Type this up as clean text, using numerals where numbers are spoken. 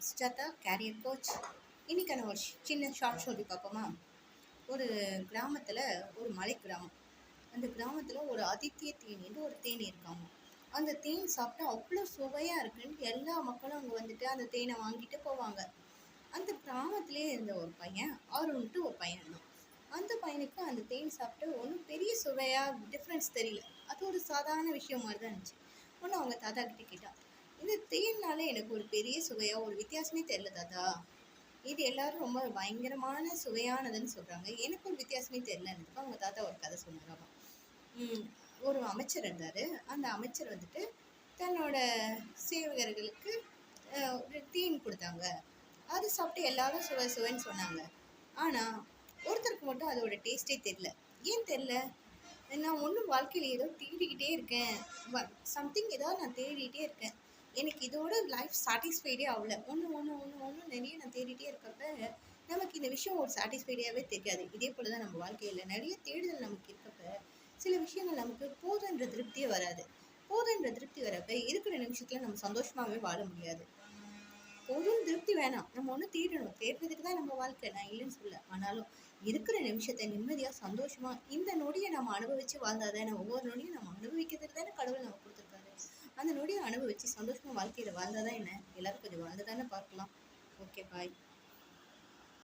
Sujatha carrier coach. இன்னைக்கான ஒரு சின்ன ஷார்ட் ஸ்டோரி பார்ப்போமா? ஒரு கிராமத்தில், ஒரு மலை கிராமம். அந்த கிராமத்தில் ஒரு அதித்திய தேனின்னு ஒரு தேனி இருக்காங்க. அந்த தேன் சாப்பிட்டா அவ்வளோ சுவையாக இருக்குன்னு எல்லா மக்களும் அங்கே வந்துட்டு அந்த தேனை வாங்கிட்டு போவாங்க. அந்த கிராமத்திலே இருந்த ஒரு பையன், அருண்ட்டு ஒரு பையன் தான். அந்த பையனுக்கு அந்த தேன் சாப்பிட்டு ஒன்றும் பெரிய சுவையாக டிஃப்ரென்ஸ் தெரியல. அது ஒரு சாதாரண விஷயம் மாதிரி தான் இருந்துச்சு. ஒன்று அவங்க தாத்தா கிட்டே கேட்டான், இந்த தேன்னால எனக்கு ஒரு பெரிய சுவையாக ஒரு வித்தியாசமே தெரியல தாத்தா. இது எல்லாரும் ரொம்ப பயங்கரமான சுவையானதுன்னு சொல்கிறாங்க, எனக்கு ஒரு வித்தியாசமே தெரியலன்னு அவங்க தாத்தா ஒரு கதை சொன்னாராம். ஒரு அமைச்சர் இருந்தார். அந்த அமைச்சர் வந்துட்டு தன்னோட சேவகர்களுக்கு ஒரு தேன் கொடுத்தாங்க. அது சாப்பிட்டு எல்லாரும் சுவை சுவைன்னு சொன்னாங்க. ஆனால் ஒருத்தருக்கு மட்டும் அதோட டேஸ்ட்டே தெரில. ஏன் தெரில? நான் ஒன்றும் வாழ்க்கையில் ஏதோ தேடிக்கிட்டே இருக்கேன், சம்திங் ஏதாவது நான் தேடிகிட்டே இருக்கேன், எனக்கு இதோட லைஃப் சாட்டிஸ்ஃபைடே ஆகல. ஒன்று நிறைய நான் தேடிகிட்டே இருக்கப்ப நமக்கு இந்த விஷயம் ஒரு சாட்டிஸ்ஃபைடாகவே தெரியாது. இதே போல் தான் நம்ம வாழ்க்கையில் நிறைய தேடுதல் நமக்கு இருக்கப்ப சில விஷயங்கள் நமக்கு போதுன்ற திருப்தியே வராது. போதுன்ற திருப்தி வரப்ப இருக்கிற நிமிஷத்தில் நம்ம சந்தோஷமாகவே வாழ முடியாது. போதும் திருப்தி வேணாம், நம்ம ஒன்று தேடணும். தேடுறதுக்கு தான் நம்ம வாழ்க்கை, நான் இல்லைன்னு சொல்ல. ஆனாலும் இருக்கிற நிமிஷத்தை நிம்மதியாக சந்தோஷமாக இந்த நொடியை நம்ம அனுபவித்து வாழ்ந்தாதானே, ஒவ்வொரு நொடியும் நம்ம அனுபவிக்கிறதுக்கு தானே கடவுள் நம்ம கொடுத்துருக்காரு. அந்த நொடியை அனுபவித்து சந்தோஷமாக வாழ்க்கையில் வாழ்ந்தாதான் என்ன, எல்லாரும் கொஞ்சம் வாழ்ந்து தானே பார்க்கலாம். ஓகே, பாய்.